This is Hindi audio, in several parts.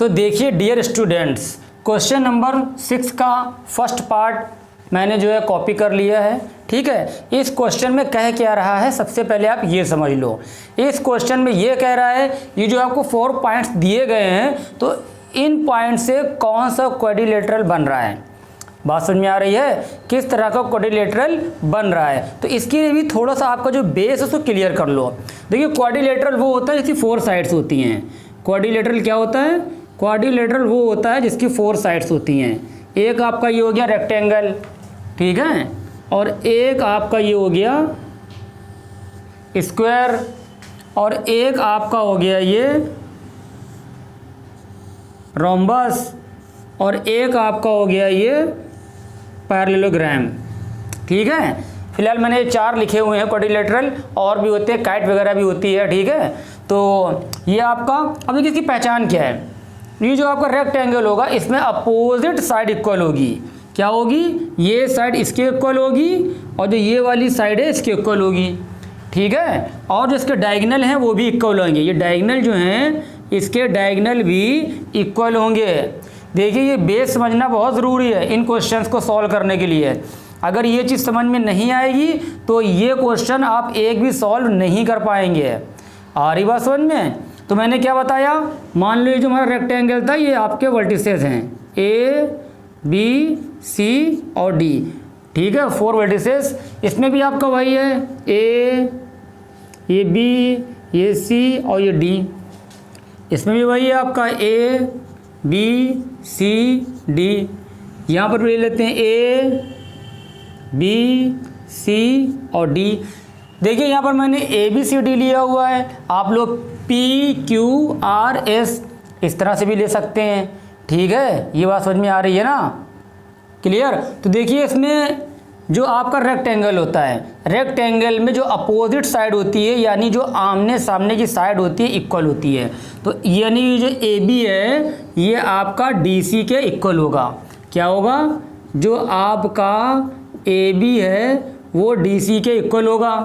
तो देखिए डियर स्टूडेंट्स, क्वेश्चन नंबर 6 का फर्स्ट पार्ट मैंने जो है कॉपी कर लिया है। ठीक है, इस क्वेश्चन में कह क्या रहा है सबसे पहले आप ये समझ लो। इस क्वेश्चन में ये कह रहा है ये जो आपको 4 पॉइंट्स दिए गए हैं तो इन पॉइंट से कौन सा क्वाड्रिलेटरल बन रहा है। बात समझ में आ रही है, किस तरह का क्वाड्रिलेटरल बन रहा है। तो इसके लिए भी थोड़ा सा आपका जो बेस है उसको क्लियर कर लो। देखिए क्वाड्रिलेटरल वो होता है जिसकी 4 साइड्स होती हैं। क्वाड्रिलेटरल क्या होता है? क्वाड्रिलेटरल वो होता है जिसकी 4 साइड्स होती हैं। एक आपका ये हो गया रेक्टेंगल, ठीक है, और एक आपका ये हो गया स्क्वायर, और एक आपका हो गया ये रोम्बस, और एक आपका हो गया ये पैरेललोग्राम। ठीक है, फिलहाल मैंने ये 4 लिखे हुए हैं क्वाड्रिलेटरल, और भी होते हैं, काइट वगैरह भी होती है। ठीक है, तो ये आपका, अब देखिए इसकी पहचान क्या है। ये जो आपका रेक्टेंगल होगा इसमें अपोजिट साइड इक्वल होगी। क्या होगी? ये साइड इसके इक्वल होगी और जो ये वाली साइड है इसके इक्वल होगी। ठीक है, और जो इसके डायगोनल हैं वो भी इक्वल होंगे। ये डायगोनल जो हैं इसके डायगोनल भी इक्वल होंगे। देखिए ये बेस समझना बहुत ज़रूरी है इन क्वेश्चंस को सॉल्व करने के लिए। अगर ये चीज़ समझ में नहीं आएगी तो ये क्वेश्चन आप एक भी सॉल्व नहीं कर पाएंगे। आ रही बात समझ में? तो मैंने क्या बताया, मान लो ये जो हमारा रेक्टेंगल था ये आपके वर्टिसेस हैं A, B, C और D। ठीक है, 4 वर्टिसेस, इसमें भी आपका वही है A, ये B, ये C और ये D। इसमें भी वही है आपका A, B, C, D। यहाँ पर भी ले लेते हैं A, B, C और D। देखिए यहाँ पर मैंने ABCD लिया हुआ है, आप लोग PQRS इस तरह से भी ले सकते हैं। ठीक है, ये बात समझ में आ रही है ना? क्लियर? तो देखिए इसमें जो आपका रेक्टेंगल होता है, रेक्टेंगल में जो अपोजिट साइड होती है यानी जो आमने सामने की साइड होती है इक्वल होती है। तो यानी ये जो AB है ये आपका DC के इक्वल होगा। क्या होगा? जो आपका AB है वो DC के इक्वल होगा।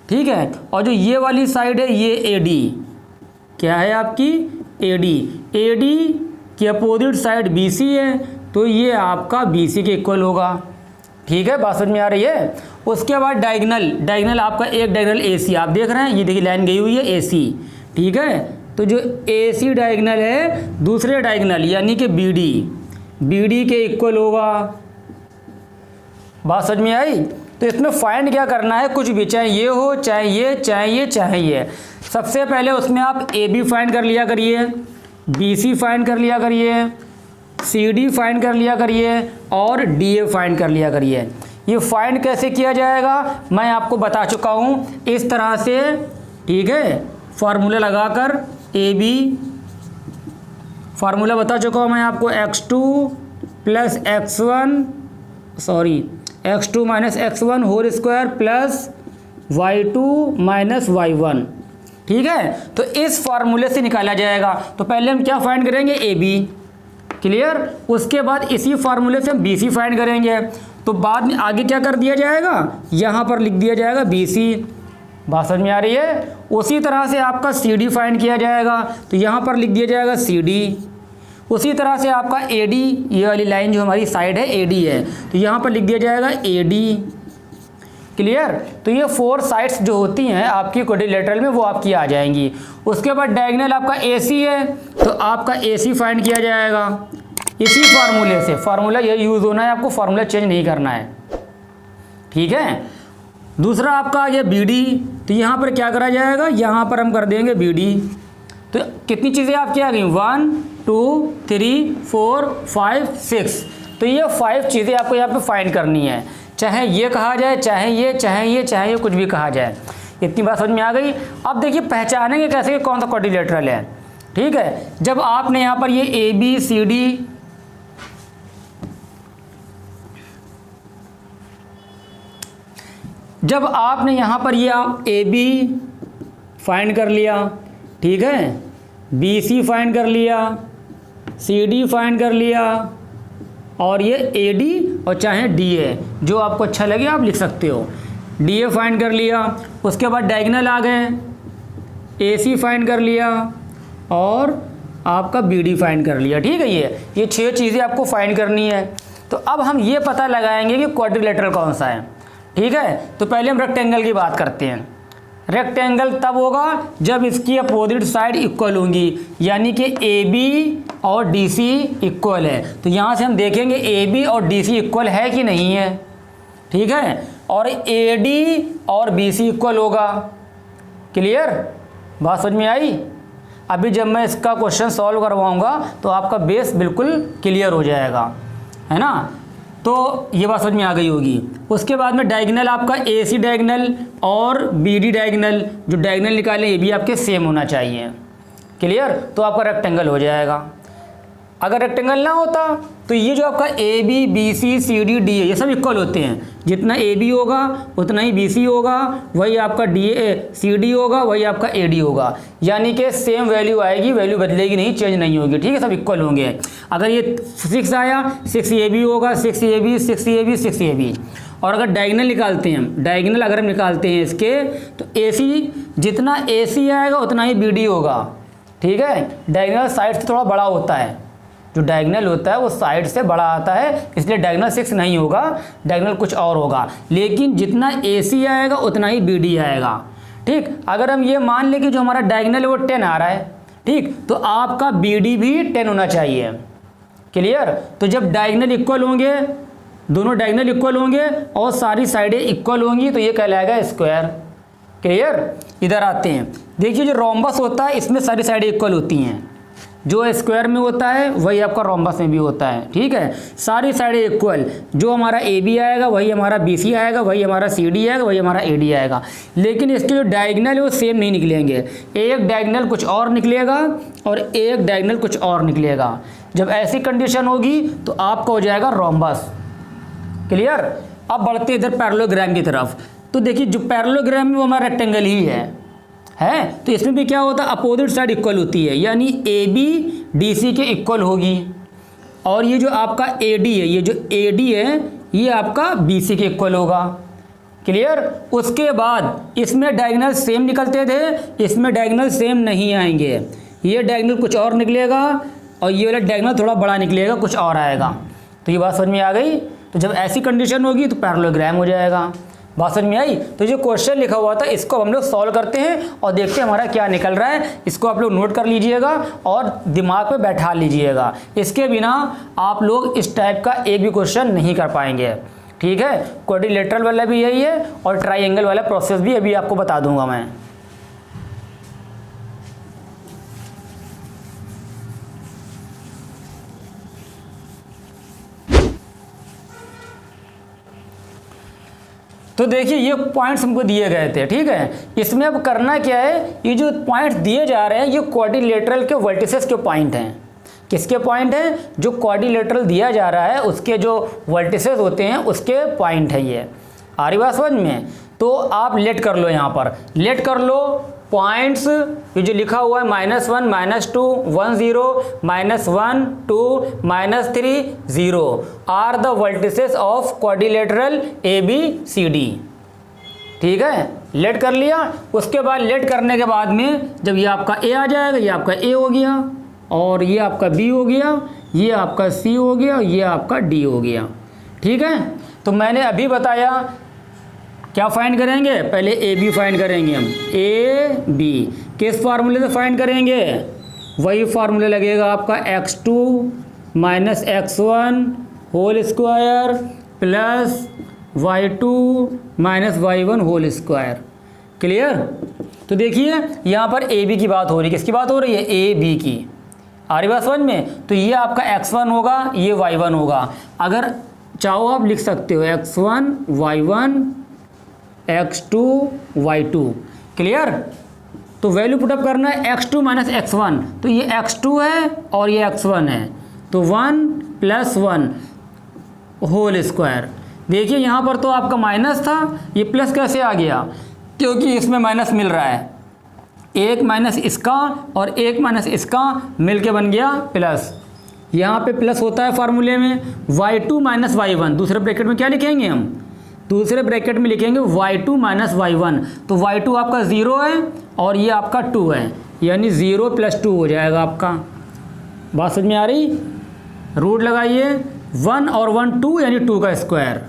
ठीक है, और जो ये वाली साइड है ये AD, क्या है आपकी? AD की अपोजिट साइड BC है तो ये आपका BC के इक्वल होगा। ठीक है, बात समझ में आ रही है? उसके बाद डायगोनल आपका एक डायगोनल AC आप देख रहे हैं, ये देखिए लाइन गई हुई है AC। ठीक है, तो जो AC डायगोनल है दूसरे डायगोनल यानी कि BD के इक्वल होगा। बात समझ में आई? तो इसमें फाइंड क्या करना है, कुछ भी, चाहे ये हो चाहे ये चाहे ये चाहे ये। सबसे पहले उसमें आप AB फाइंड कर लिया करिए, BC फाइंड कर लिया करिए, CD फाइंड कर लिया करिए और DA फाइंड कर लिया करिए। ये फाइंड कैसे किया जाएगा मैं आपको बता चुका हूँ इस तरह से। ठीक है, फार्मूला लगाकर AB, फार्मूला बता चुका हूँ मैं आपको, x2 plus x2 minus x1 whole square plus y2 minus y1। ठीक है, तो इस फार्मूले से निकाला जाएगा। तो पहले हम क्या फाइंड करेंगे? AB। क्लियर? उसके बाद इसी फार्मूले से हम BC फाइंड करेंगे। तो बाद में आगे क्या कर दिया जाएगा, यहाँ पर लिख दिया जाएगा BC। बात समझ में आ रही है? उसी तरह से आपका CD फाइंड किया जाएगा तो यहाँ पर लिख दिया जाएगा CD। उसी तरह से आपका AD, ये वाली लाइन जो हमारी साइड है AD है तो यहाँ पर लिख दिया जाएगा AD। क्लियर? तो ये 4 साइड्स जो होती हैं आपकी क्वाड्रिलेटरल में वो आपकी आ जाएंगी। उसके बाद डायगोनल आपका AC है तो आपका AC फाइंड किया जाएगा इसी फार्मूले से। फार्मूला ये यूज़ होना है, आपको फार्मूला चेंज नहीं करना है। ठीक है, दूसरा आपका ये BD, तो यहाँ पर क्या करा जाएगा, यहाँ पर हम कर देंगे BD। तो कितनी चीज़ें आपकी आ गई, 1 2 3 4 5 6। तो ये 5 चीज़ें आपको यहाँ पे फाइंड करनी है, चाहे ये कहा जाए चाहे ये कुछ भी कहा जाए। इतनी बात समझ में आ गई। अब देखिए पहचानेंगे कैसे कि कौन सा क्वाड्रिलेटरल है। ठीक है, जब आपने यहाँ पर ये ABCD, जब आपने यहाँ पर ये AB फाइंड कर लिया, ठीक है, BC फाइंड कर लिया, CD फाइंड कर लिया और ये AD और चाहे DA, जो आपको अच्छा लगे आप लिख सकते हो। DA फाइंड कर लिया, उसके बाद डायगोनल आ गए, AC फाइंड कर लिया और आपका बी डी फाइंड कर लिया। ठीक है, ये 6 चीज़ें आपको फाइंड करनी है। तो अब हम ये पता लगाएंगे कि क्वाड्रिलेटरल कौन सा है। ठीक है, तो पहले हम रेक्टेंगल की बात करते हैं। रेक्टेंगल तब होगा जब इसकी अपोजिट साइड इक्वल होंगी, यानी कि ए बी और डी सी इक्वल है। तो यहाँ से हम देखेंगे ए बी और डी सी इक्वल है कि नहीं है। ठीक है, और ए डी और बी सी इक्वल होगा। क्लियर, बात समझ में आई। अभी जब मैं इसका क्वेश्चन सॉल्व करवाऊंगा तो आपका बेस बिल्कुल क्लियर हो जाएगा, है ना। तो ये बात समझ में आ गई होगी। उसके बाद में डायगोनल आपका ए सी डायगोनल और बी डी डायगोनल, जो डायगोनल निकाले ये भी आपके सेम होना चाहिए। क्लियर, तो आपका रेक्टेंगल हो जाएगा। अगर रेक्टेंगल ना होता तो ये जो आपका A B B C C D D है, ये सब इक्वल होते हैं। जितना ए बी होगा उतना ही बी सी होगा, वही आपका डी ए सी डी होगा, वही आपका ए डी होगा। यानी कि सेम वैल्यू आएगी, वैल्यू बदलेगी नहीं, चेंज नहीं होगी। ठीक है, सब इक्वल होंगे। अगर ये 6 आया, 6 ए बी होगा, 6 A B 6 A B 6 A B. और अगर डायगोनल निकालते हैं, डायगोनल अगर हम निकालते हैं इसके, तो ए सी, जितना ए सी आएगा उतना ही बी डी होगा। ठीक है, डायगोनल साइड से थोड़ा बड़ा होता है, जो डायगोनल होता है वो साइड से बड़ा आता है, इसलिए डायगोनल 6 नहीं होगा, डायगोनल कुछ और होगा। लेकिन जितना ए सी आएगा उतना ही बी डी आएगा। ठीक, अगर हम ये मान लें कि जो हमारा डायगोनल है वो 10 आ रहा है, ठीक, तो आपका बी डी भी 10 होना चाहिए। क्लियर, तो जब डायगोनल इक्वल होंगे, दोनों डायगोनल इक्वल होंगे और सारी साइडें इक्वल होंगी तो ये कहलाएगा स्क्वायर। क्लियर, इधर आते हैं। देखिए जो रोम्बस होता है इसमें सारी साइडें इक्वल होती हैं, जो स्क्वायर में होता है वही आपका रोम्बस में भी होता है। ठीक है, सारी साइडें इक्वल, जो हमारा ए बी आएगा वही हमारा बी सी आएगा, वही हमारा सी डी आएगा, वही हमारा ए डी आएगा। लेकिन इसके जो डायगोनल है वो सेम नहीं निकलेंगे, एक डायगोनल कुछ और निकलेगा और एक डायगोनल कुछ और निकलेगा। जब ऐसी कंडीशन होगी तो आपका हो जाएगा रोम्बस। क्लियर, अब बढ़ते इधर पैरेललोग्राम की तरफ। तो देखिए जो पैरेललोग्राम में वो हमारा रेक्टेंगल ही है, तो इसमें भी क्या होता है, अपोजिट साइड इक्वल होती है, यानी ए बी डी सी के इक्वल होगी। और ये जो आपका ए डी है, ये जो ए डी है ये आपका बी सी के इक्वल होगा। क्लियर, उसके बाद इसमें डायगोनल सेम निकलते थे, इसमें डायगोनल सेम नहीं आएंगे, ये डायगोनल कुछ और निकलेगा और ये वाला डायगोनल थोड़ा बड़ा निकलेगा, कुछ और आएगा। तो ये बात समझ में आ गई। तो जब ऐसी कंडीशन होगी तो पैरेललोग्राम हो जाएगा। बात समझ में आई। तो जो क्वेश्चन लिखा हुआ था इसको हम लोग सॉल्व करते हैं और देखते हैं हमारा क्या निकल रहा है। इसको आप लोग नोट कर लीजिएगा और दिमाग पे बैठा लीजिएगा, इसके बिना आप लोग इस टाइप का एक भी क्वेश्चन नहीं कर पाएंगे। ठीक है, क्वाड्रिलेटरल वाला भी यही है और ट्राइंगल वाला प्रोसेस भी अभी आपको बता दूंगा मैं। तो देखिए ये पॉइंट्स हमको दिए गए थे। ठीक है, इसमें अब करना क्या है, ये जो पॉइंट्स दिए जा रहे हैं ये क्वाड्रिलेटरल के वर्टिसेस के पॉइंट हैं। किसके पॉइंट हैं, जो क्वाड्रिलेटरल दिया जा रहा है उसके जो वर्टिसेस होते हैं उसके पॉइंट है ये। आ रही बात समझ में। तो आप लेट कर लो, यहाँ पर लेट कर लो पॉइंट्स, ये जो लिखा हुआ है -1 -2 1 0 -1 2 -3 0 are the vertices of quadrilateral A B C D. ठीक है, लेट कर लिया। उसके बाद लेट करने के बाद में जब ये आपका ए आ जाएगा, ये आपका ए हो गया और ये आपका बी हो गया, ये आपका सी हो गया और ये आपका डी हो गया। ठीक है, तो मैंने अभी बताया क्या फाइंड करेंगे, पहले ए बी फाइंड करेंगे हम। ए बी किस फार्मूले से फाइंड करेंगे, वही फार्मूला लगेगा आपका x2 - x1 whole square plus y2 - y1 whole square. Clear. तो देखिए यहाँ पर ए बी की बात हो रही है, किसकी बात हो रही है, ए बी की। आ रही बात समझ में। तो ये आपका x1 होगा, ये y1 होगा। अगर चाहो आप लिख सकते हो x1 y1 x2 y2। Clear. तो वैल्यू पुटअप करना है x2 - x1, तो ये x2 है और ये x1 है, तो 1 + 1 होल स्क्वायर। देखिए यहाँ पर तो आपका माइनस था, ये प्लस कैसे आ गया, क्योंकि इसमें माइनस मिल रहा है, एक माइनस इसका और एक माइनस इसका मिलके बन गया प्लस। यहाँ पे प्लस होता है फार्मूले में। y2 - y1 दूसरे ब्रैकेट में क्या लिखेंगे हम, दूसरे ब्रैकेट में लिखेंगे y2 - y1। तो y2 आपका 0 है और ये आपका 2 है, यानी 0 + 2 हो जाएगा आपका। बात समझ में आ रही? रूट लगाइए 1 और 1 2 यानी 2 का स्क्वायर,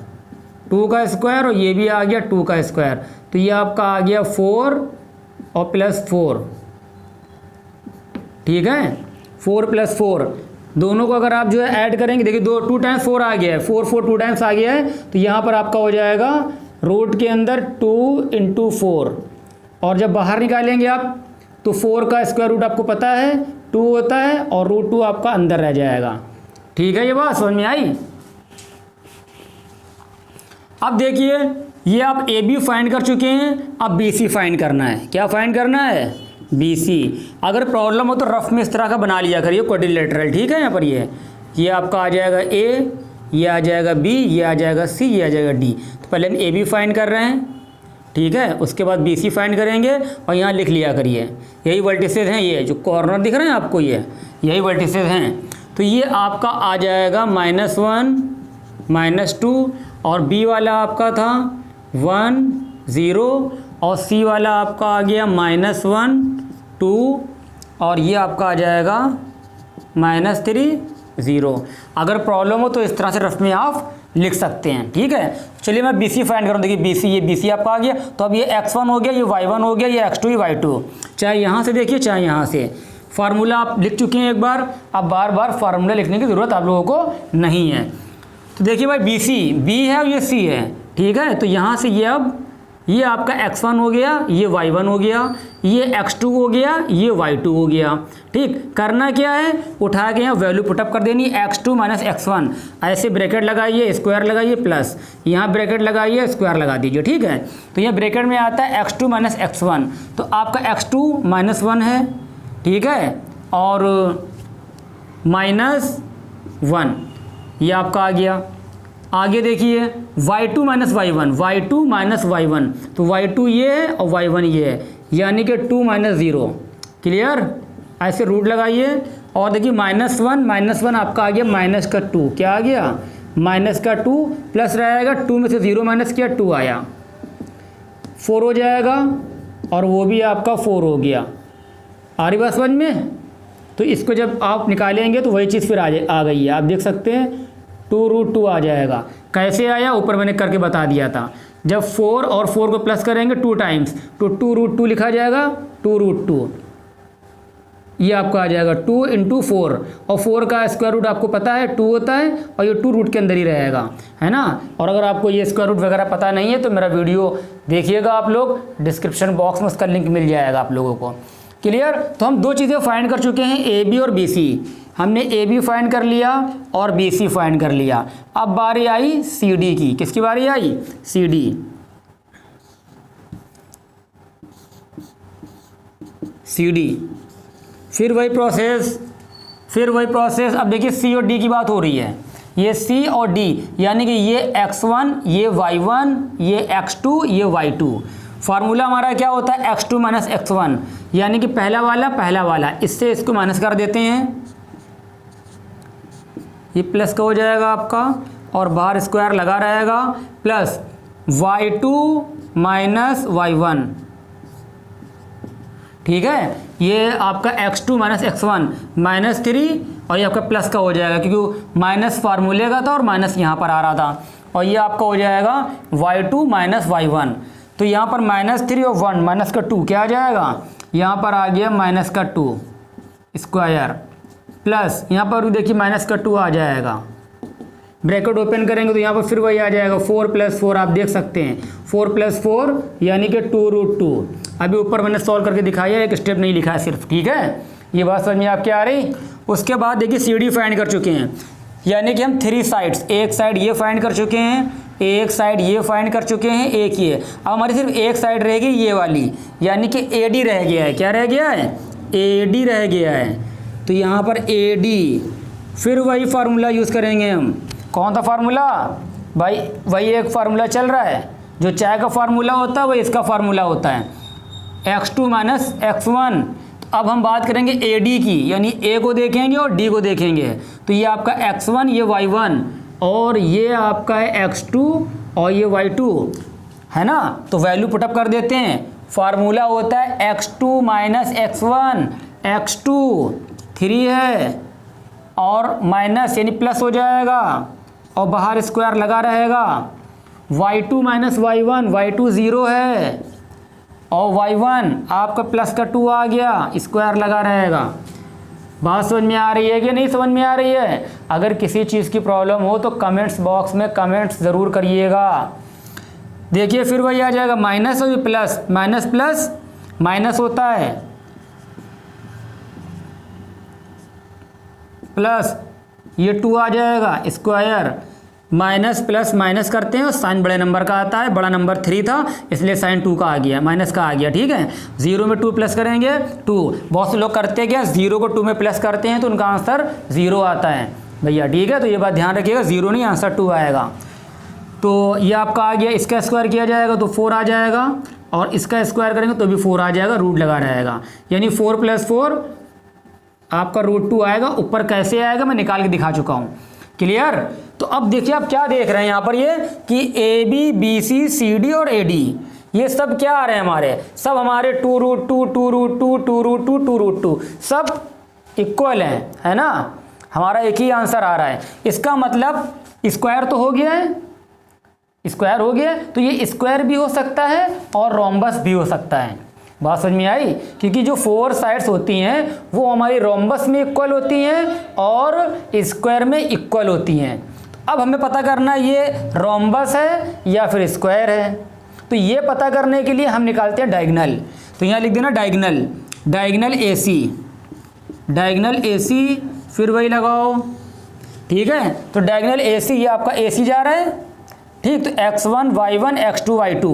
2 का स्क्वायर और ये भी आ गया 2 का स्क्वायर, तो ये आपका आ गया 4 और प्लस 4, ठीक है। 4 + 4 दोनों को अगर आप जो है ऐड करेंगे, देखिए 2 टाइम्स 4 आ गया है, 4 4 2 टाइम्स आ गया है, तो यहाँ पर आपका हो जाएगा रूट के अंदर 2 × 4, और जब बाहर निकालेंगे आप तो 4 का स्क्वायर रूट आपको पता है 2 होता है, और √2 आपका अंदर रह जाएगा, ठीक है। ये बात समझ में आई? अब देखिए ये आप ए बी फाइंड कर चुके हैं, अब बी सी फाइंड करना है। क्या फाइंड करना है? B C. अगर प्रॉब्लम हो तो रफ में इस तरह का बना लिया करिए क्वाड्रिलेटरल, ठीक है। यहाँ पर ये आपका आ जाएगा ए, ये आ जाएगा बी, ये आ जाएगा सी, ये आ जाएगा डी। तो पहले हम ए बी फाइंड कर रहे हैं, ठीक है, उसके बाद बी सी फाइंड करेंगे, और यहाँ लिख लिया करिए यही वर्टिसेस हैं, ये जो कॉर्नर दिख रहे हैं आपको ये यही वर्टिसेस हैं। तो ये आपका आ जाएगा -1 -2, और बी वाला आपका था 1 0, और सी वाला आपका आ गया -1 2, और ये आपका आ जाएगा -3 0। अगर प्रॉब्लम हो तो इस तरह से रफ में आप लिख सकते हैं, ठीक है। चलिए मैं बी सी फाइंड करूँ, देखिए बी सी, ये बी सी आपका आ गया, तो अब ये x1 हो गया, ये y1 हो गया, ये x2 ये y2, चाहे यहाँ से देखिए चाहे यहाँ से। फार्मूला आप लिख चुके हैं एक बार, अब बार बार फार्मूला लिखने की ज़रूरत आप लोगों को नहीं है। तो देखिए भाई बी सी, बी है और ये सी है, ठीक है। तो यहाँ से ये अब ये आपका x1 हो गया, ये y1 हो गया, ये x2 हो गया, ये y2 हो गया, ठीक। करना क्या है, उठा के यहाँ वैल्यू पुटअप कर देनी, x2 - x1, ऐसे ब्रैकेट लगाइए, स्क्वायर लगाइए, प्लस यहाँ ब्रैकेट लगाइए, स्क्वायर लगा दीजिए, ठीक है। तो ये ब्रैकेट में आता है x2 - x1, तो आपका x2 -1 है, ठीक है, और -1 ये आपका आ गया। आगे देखिए y2 - y1, y2 - y1, तो y2 ये है और y1 ये है, यानी कि 2 - 0, क्लियर। ऐसे रूट लगाइए, और देखिए -1 आपका आ गया -2, क्या आ गया -2, प्लस रहेगा 2 में से 0 माइनस किया 2 आया, 4 हो जाएगा, और वो भी आपका 4 हो गया। आ रही बात समझ में? तो इसको जब आप निकालेंगे तो वही चीज़ फिर आ गई है, आप देख सकते हैं 2√2 आ जाएगा। कैसे आया, ऊपर मैंने करके बता दिया था। जब 4 और 4 को प्लस करेंगे 2 टाइम्स, तो 2√2 लिखा जाएगा, 2√2 ये आपका आ जाएगा 2 × 4, और 4 का स्क्वायर रूट आपको पता है 2 होता है, और ये 2 रूट के अंदर ही रहेगा, है ना। और अगर आपको ये स्क्वायर रूट वगैरह पता नहीं है तो मेरा वीडियो देखिएगा आप लोग, डिस्क्रिप्शन बॉक्स में उसका लिंक मिल जाएगा आप लोगों को, क्लियर। तो हम 2 चीज़ें फाइंड कर चुके हैं, ए बी और बी सी। हमने ए बी फाइंड कर लिया और बी सी फाइंड कर लिया। अब बारी आई सी डी की। किसकी बारी आई? C D. सी डी फिर वही प्रोसेस। अब देखिए सी और डी की बात हो रही है, ये सी और डी यानी कि ये x1 ये y1 ये x2 ये y2। फार्मूला हमारा क्या होता है, x2 - x1, यानी कि पहला वाला, इससे इसको माइनस कर देते हैं, ये प्लस का हो जाएगा आपका, और बाहर स्क्वायर लगा रहेगा, प्लस y2 - y1, ठीक है। ये आपका x2 - x1 -3, और ये आपका प्लस का हो जाएगा क्योंकि माइनस फार्मूले का था और माइनस यहाँ पर आ रहा था, और ये आपका हो जाएगा y2 - y1। तो यहाँ पर -3 और 1 माइनस का 2 क्या आ जाएगा, यहाँ पर आ गया -2 स्क्वायर, प्लस यहाँ पर देखिए -2 आ जाएगा। ब्रैकेट ओपन करेंगे तो यहाँ पर फिर वही आ जाएगा 4 + 4, आप देख सकते हैं 4 + 4 यानी कि 2√2। अभी ऊपर मैंने सॉल्व करके दिखाया, एक स्टेप नहीं लिखा है सिर्फ, ठीक है। ये बात समझ में आपके आ रही। उसके बाद देखिए सी डी फाइंड कर चुके हैं, यानी कि हम 3 साइड्स, एक साइड ये फाइंड कर चुके हैं, एक साइड ये फाइंड कर चुके हैं, एक ये। अब हमारी सिर्फ एक साइड रहेगी ये वाली, यानी कि ए डी रह गया है। क्या रह गया है? ए डी रह गया है। तो यहाँ पर ए डी, फिर वही फार्मूला यूज़ करेंगे हम। कौन सा फार्मूला भाई? वही एक फार्मूला चल रहा है, जो चाय का फार्मूला होता है वही इसका फार्मूला होता है, x2 - x1। तो अब हम बात करेंगे ए डी की, यानी ए को देखेंगे और डी को देखेंगे। तो ये आपका x1 ये y1, और ये आपका है x2 और ये y2, है ना। तो वैल्यू पुटअप कर देते हैं। फार्मूला होता है x2 - x1, x2 3 है, और माइनस यानी प्लस हो जाएगा और बाहर स्क्वायर लगा रहेगा। y2 माइनस y1, y2 0 है और y1 आपका प्लस का 2 आ गया, स्क्वायर लगा रहेगा। बात समझ में आ रही है कि नहीं समझ में आ रही है? अगर किसी चीज़ की प्रॉब्लम हो तो कमेंट्स बॉक्स में कमेंट्स ज़रूर करिएगा। देखिए फिर वही आ जाएगा माइनस और प्लस, माइनस प्लस माइनस होता है, प्लस ये 2 आ जाएगा, स्क्वायर माइनस प्लस माइनस करते हैं और साइन बड़े नंबर का आता है, बड़ा नंबर 3 था इसलिए साइन 2 का आ गया, माइनस का आ गया। ठीक है, 0 में 2 प्लस करेंगे 2। बहुत से लोग करते क्या, 0 को 2 में प्लस करते हैं तो उनका आंसर 0 आता है भैया। ठीक है, तो ये बात ध्यान रखिएगा, 0 नहीं आंसर 2 आएगा। तो ये आपका आ गया, इसका स्क्वायर किया जाएगा तो 4 आ जाएगा और इसका स्क्वायर करेंगे तो भी 4 आ जाएगा, रूट लगा रहेगा, यानी 4 + 4 आपका √2 आएगा। ऊपर कैसे आएगा मैं निकाल के दिखा चुका हूँ। क्लियर? तो अब देखिए आप क्या देख रहे हैं यहाँ पर ये कि AB, BC, CD और AD ये सब क्या आ रहे हैं हमारे, सब हमारे 2√2, 2√2, 2√2, 2√2 सब इक्वल हैं, है ना। हमारा एक ही आंसर आ रहा है। इसका मतलब स्क्वायर तो हो गया है, स्क्वायर हो गया, तो ये स्क्वायर भी हो सकता है और रोम्बस भी हो सकता है। बात समझ में आई? क्योंकि जो 4 साइड्स होती हैं वो हमारी रोम्बस में इक्वल होती हैं और स्क्वायर में इक्वल होती हैं। अब हमें पता करना ये रोम्बस है या फिर स्क्वायर है। तो ये पता करने के लिए हम निकालते हैं डायगोनल। तो यहाँ लिख देना diagonal, diagonal AC, diagonal AC फिर वही लगाओ। ठीक है, तो डायगोनल AC ये आपका AC जा रहा है। ठीक, तो x1 y1 x2 y2,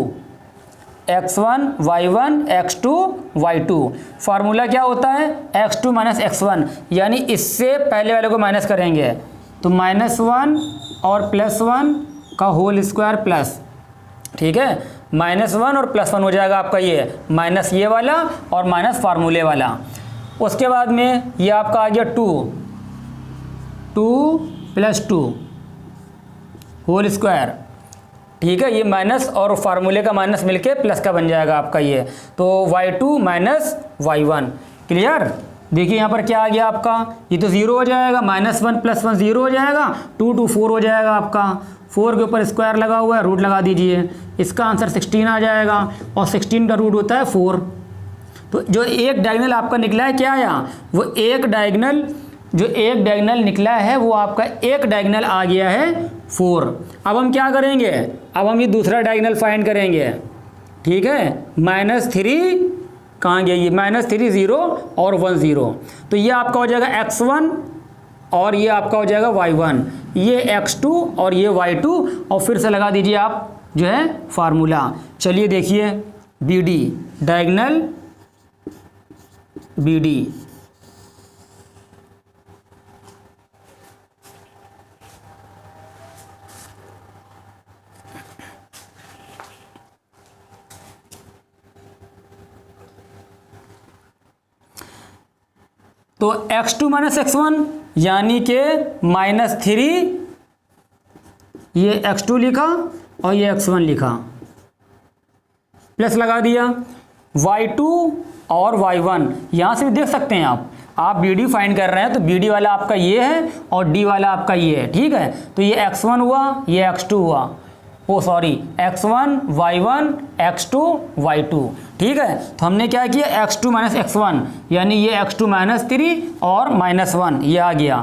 x1 y1 x2 y2। Formula क्या होता है, x2 माइनस x1, यानी इससे पहले वाले को माइनस करेंगे तो -1 और +1 का होल स्क्वायर प्लस। ठीक है, -1 और +1 हो जाएगा आपका ये, माइनस ये वाला और माइनस फार्मूले वाला। उसके बाद में ये आपका आ गया 2 + 2 होल स्क्वायर। ठीक है, ये माइनस और फार्मूले का माइनस मिलके प्लस का बन जाएगा आपका ये, तो y2 माइनस y1। क्लियर? देखिए यहाँ पर क्या आ गया आपका, ये तो 0 हो जाएगा, -1 + 1 0 हो जाएगा, 2 2 4 हो जाएगा आपका। 4 के ऊपर स्क्वायर लगा हुआ है, रूट लगा दीजिए, इसका आंसर 16 आ जाएगा और 16 का रूट होता है 4। तो जो एक डायगोनल आपका निकला है क्या आया, वो एक डायगोनल, जो एक डायगोनल निकला है वो आपका एक डायगोनल आ गया है 4। अब हम क्या करेंगे, अब हम ये दूसरा डायगोनल फाइंड करेंगे। ठीक है, -3 कहाँ गया, ये -3 0 और 1 0, तो ये आपका हो जाएगा x1 और ये आपका हो जाएगा y1, ये x2 और ये y2, और फिर से लगा दीजिए आप जो है फार्मूला। चलिए देखिए BD, डायगोनल BD, तो x2 माइनस x1 यानी कि -3, ये x2 लिखा और ये x1 लिखा, प्लस लगा दिया, y2 और y1 यहाँ से भी देख सकते हैं आप BD फाइंड कर रहे हैं तो BD वाला आपका ये है और D वाला आपका ये है। ठीक है, तो ये x1 हुआ, ये x2 हुआ, ओ sorry x1 y1 x2 y2। ठीक है, तो हमने क्या किया, x2 माइनस x1 यानी ये x2 -3 और -1 ये आ गया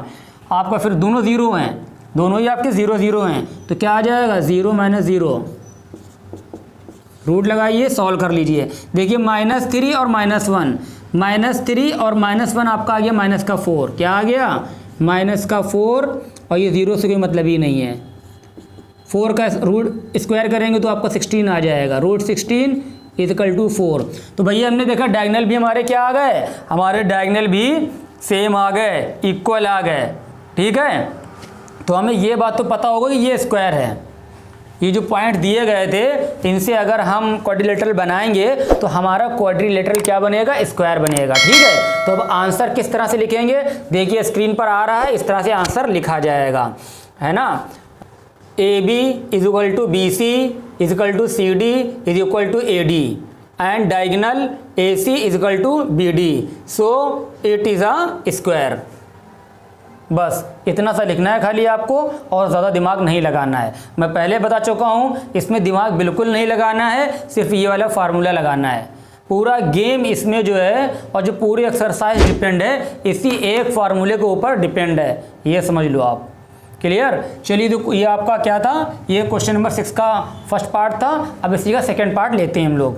आपका। फिर दोनों 0 हैं, दोनों ही आपके 0 0 हैं, तो क्या आ जाएगा 0 - 0, रूट लगाइए, सॉल्व कर लीजिए। देखिए -3 और -1, -3 और -1 आपका आ गया -4, क्या आ गया -4, और ये 0 से कोई मतलब ही नहीं है। 4 का रूट स्क्वायर करेंगे तो आपका 16 आ जाएगा, √16 = 4। तो भैया हमने देखा डायगोनल भी हमारे क्या आ गए, हमारे डायगोनल भी सेम आ गए, इक्वल आ गए। ठीक है, तो हमें ये बात तो पता होगा कि ये स्क्वायर है। ये जो पॉइंट दिए गए थे इनसे अगर हम क्वाड्रिलेटरल बनाएंगे तो हमारा क्वाड्रिलेटरल क्या बनेगा, स्क्वायर बनेगा। ठीक है, तो अब आंसर किस तरह से लिखेंगे, देखिए स्क्रीन पर आ रहा है, इस तरह से आंसर लिखा जाएगा, है ना। AB = BC = CD = AD and diagonal AC = BD, so it is a square। बस इतना सा लिखना है खाली आपको, और ज़्यादा दिमाग नहीं लगाना है। मैं पहले बता चुका हूँ, इसमें दिमाग बिल्कुल नहीं लगाना है, सिर्फ ये वाला फार्मूला लगाना है। पूरा गेम इसमें जो है और जो पूरी एक्सरसाइज डिपेंड है इसी एक फार्मूले के ऊपर डिपेंड है, ये समझ लो आप। क्लियर? चलिए देखो, ये आपका क्या था, ये क्वेश्चन नंबर 6 का फर्स्ट पार्ट था। अब इसी का सेकेंड पार्ट लेते हैं हम लोग।